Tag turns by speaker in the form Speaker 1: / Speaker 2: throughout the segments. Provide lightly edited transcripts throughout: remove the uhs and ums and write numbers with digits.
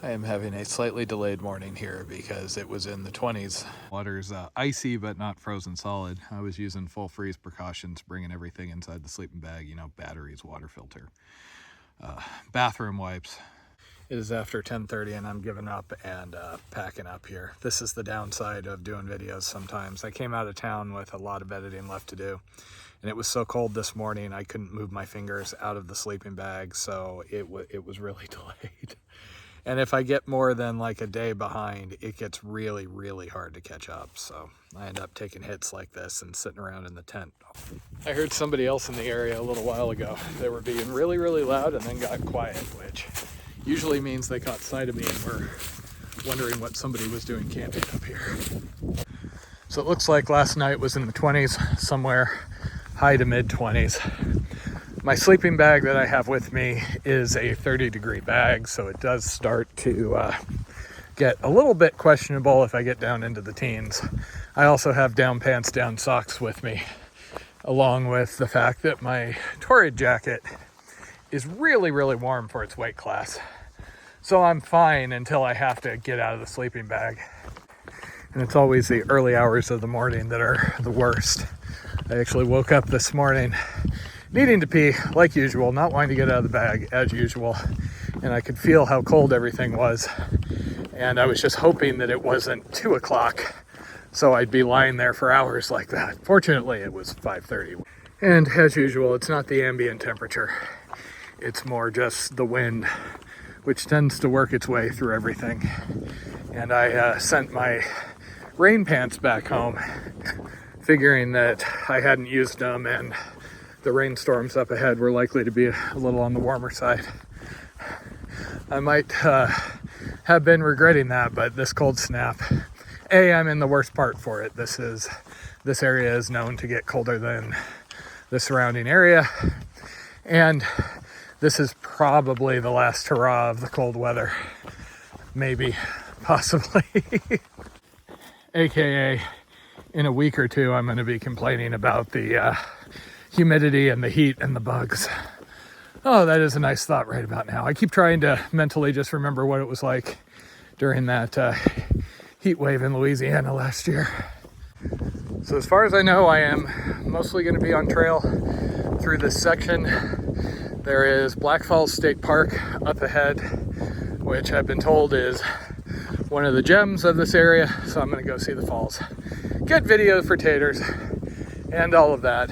Speaker 1: I am having a slightly delayed morning here because it was in the 20s. Water's icy but not frozen solid. I was using full freeze precautions, bringing everything inside the sleeping bag, batteries, water filter, bathroom wipes. It is after 10:30 and I'm giving up and packing up here. This is the downside of doing videos sometimes. I came out of town with a lot of editing left to do, and it was so cold this morning I couldn't move my fingers out of the sleeping bag, so it was really delayed. And if I get more than like a day behind, it gets really, really hard to catch up. So I end up taking hits like this and sitting around in the tent. I heard somebody else in the area a little while ago. They were being really, really loud and then got quiet, which usually means they caught sight of me and were wondering what somebody was doing camping up here. So it looks like last night was in the 20s, somewhere high to mid 20s. My sleeping bag that I have with me is a 30-degree bag, so it does start to get a little bit questionable if I get down into the teens. I also have down pants, down socks with me, along with the fact that my Torrid jacket is really, really warm for its weight class. So I'm fine until I have to get out of the sleeping bag. And it's always the early hours of the morning that are the worst. I actually woke up this morning needing to pee like usual, not wanting to get out of the bag as usual, and I could feel how cold everything was, and I was just hoping that it wasn't 2 o'clock so I'd be lying there for hours like that. Fortunately it was 5:30, and as usual it's not the ambient temperature, it's more just the wind, which tends to work its way through everything. And I sent my rain pants back home figuring that I hadn't used them and the rainstorms up ahead were likely to be a little on the warmer side. I might have been regretting that, but this cold snap, I'm in the worst part for it. This area is known to get colder than the surrounding area, and this is probably the last hurrah of the cold weather. Maybe, possibly. AKA, in a week or two, I'm going to be complaining about the humidity and the heat and the bugs. Oh, that is a nice thought right about now. I keep trying to mentally just remember what it was like during that heat wave in Louisiana last year. So as far as I know, I am mostly going to be on trail through this section. There is Black Falls State Park up ahead, which I've been told is one of the gems of this area, so I'm going to go see the falls. Get video for taters and all of that.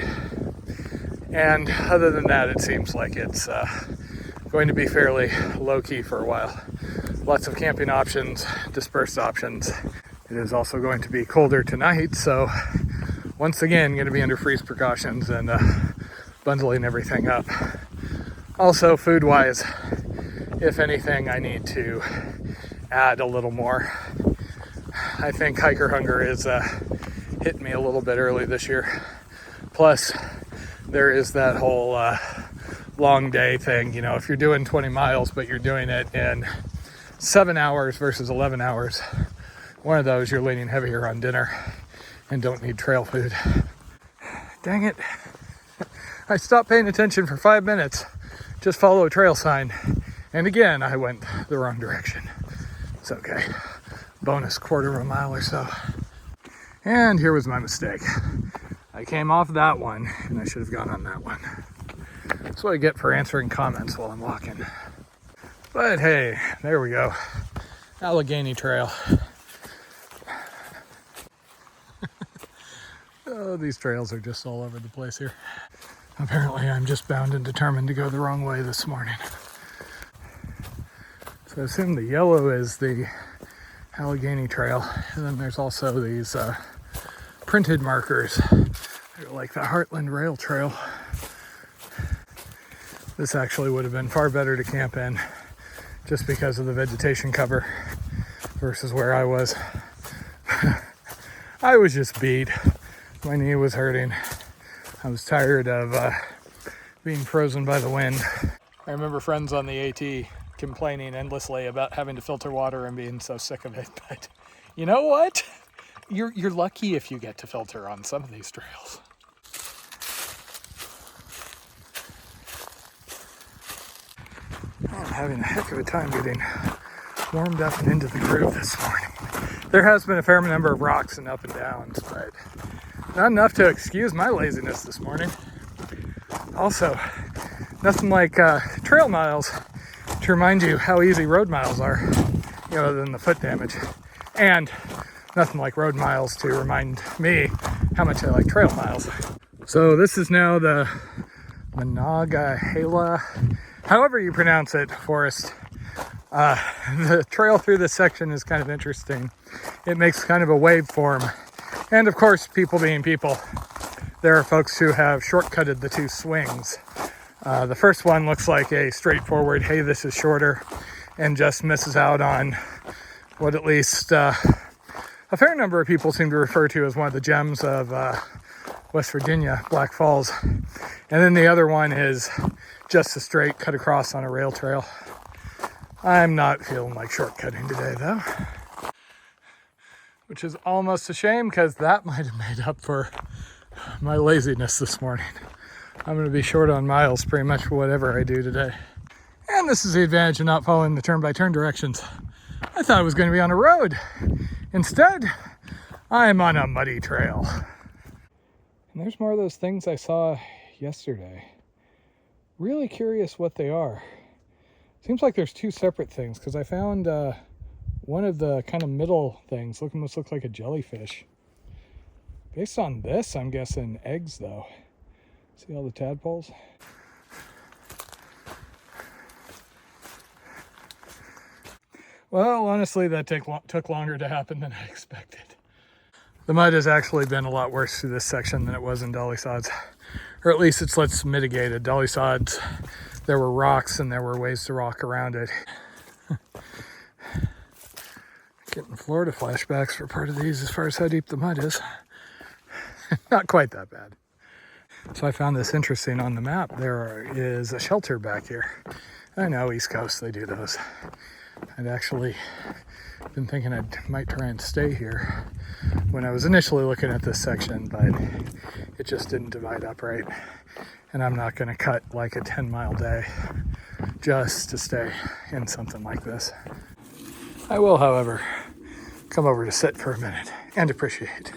Speaker 1: And other than that, it seems like it's going to be fairly low-key for a while. Lots of camping options, dispersed options. It is also going to be colder tonight, so once again, going to be under freeze precautions and bundling everything up. Also, food-wise, if anything, I need to add a little more. I think hiker hunger is hitting me a little bit early this year. Plus, there is that whole long day thing. If you're doing 20 miles, but you're doing it in 7 hours versus 11 hours, one of those you're leaning heavier on dinner and don't need trail food. Dang it. I stopped paying attention for 5 minutes. Just follow a trail sign. And again, I went the wrong direction. It's okay. Bonus quarter of a mile or so. And here was my mistake. I came off that one, and I should have gone on that one. That's what I get for answering comments while I'm walking. But hey, there we go. Allegheny Trail. Oh, these trails are just all over the place here. Apparently, I'm just bound and determined to go the wrong way this morning. So I assume the yellow is the Allegheny Trail, and then there's also these printed markers. They're like the Heartland Rail Trail. This actually would have been far better to camp in just because of the vegetation cover versus where I was. I was just beat. My knee was hurting. I was tired of being frozen by the wind. I remember friends on the AT complaining endlessly about having to filter water and being so sick of it. But you know what? You're lucky if you get to filter on some of these trails. I'm having a heck of a time getting
Speaker 2: warmed up and into the groove this morning. There has been a fair number of rocks and up and downs, but not enough to excuse my laziness this morning. Also, nothing like trail miles to remind you how easy road miles are, you know, other than the foot damage. And nothing like road miles to remind me how much I like trail miles. So this is now the Monongahela, however you pronounce it, forest. The trail through this section is kind of interesting. It makes kind of a waveform. And of course, people being people, there are folks who have shortcutted the two swings. The first one looks like a straightforward, hey, this is shorter, and just misses out on what at least a fair number of people seem to refer to as one of the gems of West Virginia, Black Falls. And then the other one is just a straight cut across on a rail trail. I'm not feeling like shortcutting today, though, which is almost a shame because that might have made up for my laziness this morning. I'm going to be short on miles pretty much for whatever I do today. And this is the advantage of not following the turn-by-turn directions. I thought I was going to be on a road. Instead, I'm on a muddy trail. And there's more of those things I saw yesterday. Really curious what they are. Seems like there's two separate things because I found one of the kind of middle things almost looks like a jellyfish. Based on this, I'm guessing eggs though. See all the tadpoles? Well, honestly, that took longer to happen than I expected. The mud has actually been a lot worse through this section than it was in Dolly Sods. Or at least it's less mitigated. Dolly Sods, there were rocks and there were ways to walk around it. Getting Florida flashbacks for part of these as far as how deep the mud is. Not quite that bad. So I found this interesting on the map. There is a shelter back here. I know, East Coast, they do those. I'd actually been thinking I might try and stay here when I was initially looking at this section, but it just didn't divide up right. And I'm not going to cut like a 10-mile day just to stay in something like this. I will, however, come over to sit for a minute and appreciate.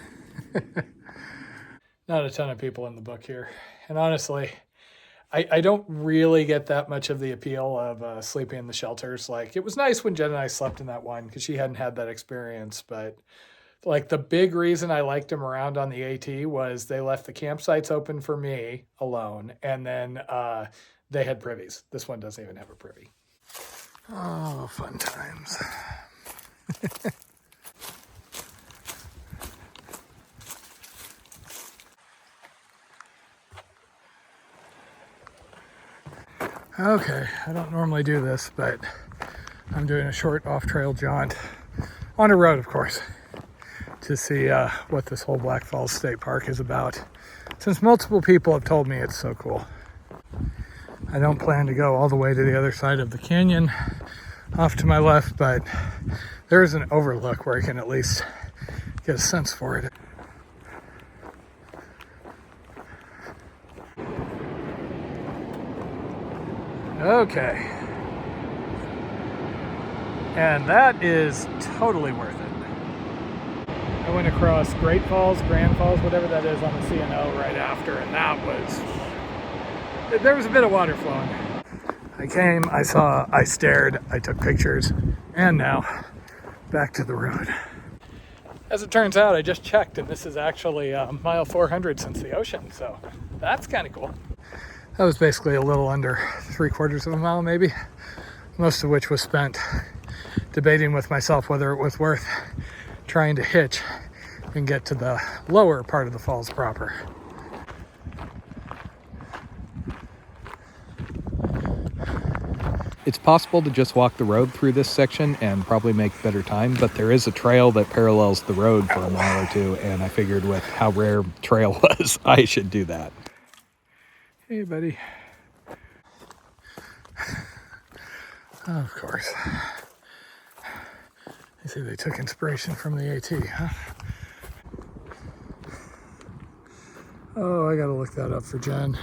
Speaker 2: Not a ton of people in the book here. And honestly, I don't really get that much of the appeal of sleeping in the shelters. Like, it was nice when Jen and I slept in that one because she hadn't had that experience. But like, the big reason I liked them around on the AT was they left the campsites open for me alone. And then they had privies. This one doesn't even have a privy. Oh, fun times. Okay, I don't normally do this, but I'm doing a short off-trail jaunt on a road, of course, to see what this whole Black Falls State Park is about, since multiple people have told me it's so cool. I don't plan to go all the way to the other side of the canyon off to my left, but there is an overlook where I can at least get a sense for it. Okay. And that is totally worth it. I went across Great Falls, Grand Falls, whatever that is on the CNO right after, and that was, there was a bit of water flowing. I came, I saw, I stared, I took pictures, and now back to the road. As it turns out, I just checked, and this is actually mile 400 since the ocean, so that's kind of cool. That was basically a little under 3/4 of a mile, maybe, most of which was spent debating with myself whether it was worth trying to hitch and get to the lower part of the falls proper.
Speaker 1: It's possible to just walk the road through this section and probably make better time, but there is a trail that parallels the road for a mile or two, and I figured with how rare trail was, I should do that.
Speaker 2: Hey, buddy. Oh, of course. They say they took inspiration from the AT, huh? Oh, I gotta look that up for Jen.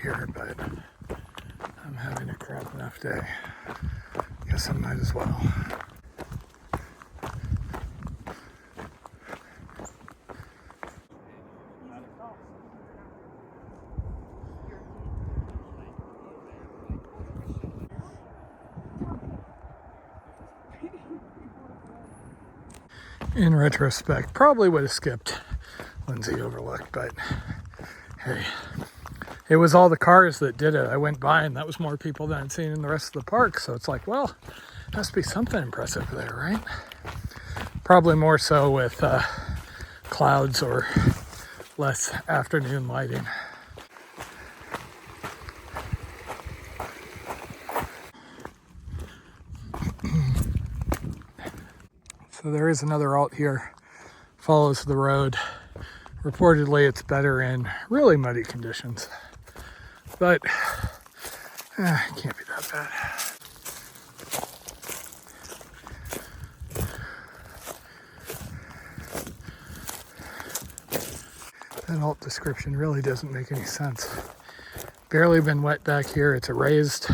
Speaker 2: here, but I'm having a crap enough day. Guess I might as well. In retrospect, probably would have skipped Lindsay Overlook, but hey, it was all the cars that did it. I went by and that was more people than I'd seen in the rest of the park. So it's like, well, must be something impressive there, right? Probably more so with clouds or less afternoon lighting. So there is another alt here, follows the road. Reportedly it's better in really muddy conditions, but it can't be that bad. That alt description really doesn't make any sense. Barely been wet back here. It's a raised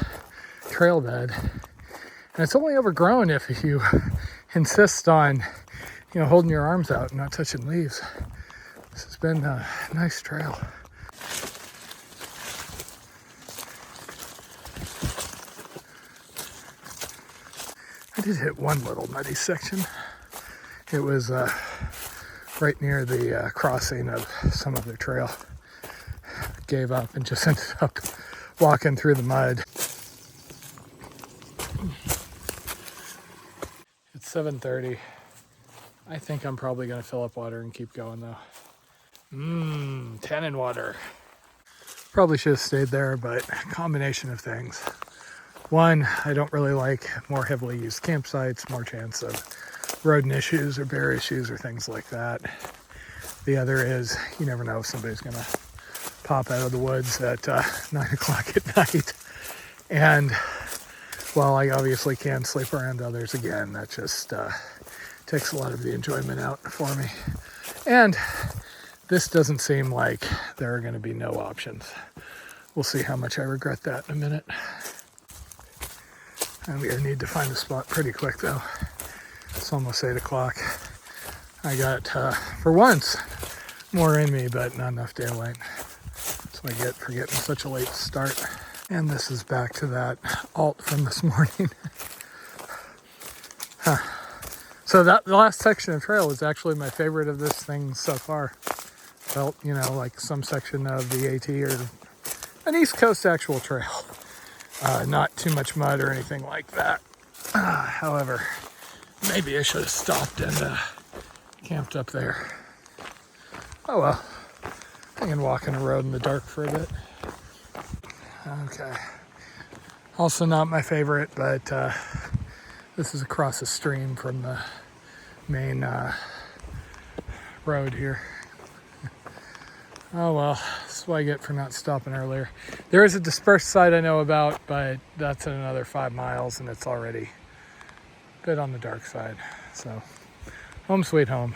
Speaker 2: trail bed, and it's only overgrown if you insist on, holding your arms out and not touching leaves. This has been a nice trail. I did hit one little muddy section. It was right near the crossing of some other trail. Gave up and just ended up walking through the mud. It's 7:30. I think I'm probably going to fill up water and keep going though. Tannin water. Probably should have stayed there, but combination of things. One, I don't really like more heavily used campsites, more chance of rodent issues or bear issues or things like that. The other is, you never know if somebody's going to pop out of the woods at 9 o'clock at night. And while I obviously can sleep around others, again, that just takes a lot of the enjoyment out for me. And this doesn't seem like there are going to be no options. We'll see how much I regret that in a minute. I'm going to need to find a spot pretty quick though. It's almost 8 o'clock. I got, for once, more in me, but not enough daylight. That's what I get for getting such a late start. And this is back to that alt from this morning. So the last section of trail was actually my favorite of this thing so far. Felt, like some section of the AT or an East Coast actual trail. Not too much mud or anything like that. However, maybe I should have stopped and camped up there. Oh well, I can walk in a road in the dark for a bit. Okay. Also not my favorite, but this is across a stream from the main road here. Oh well, that's what I get for not stopping earlier. There is a dispersed site I know about, but that's in another 5 miles and it's already a bit on the dark side. So, home sweet home.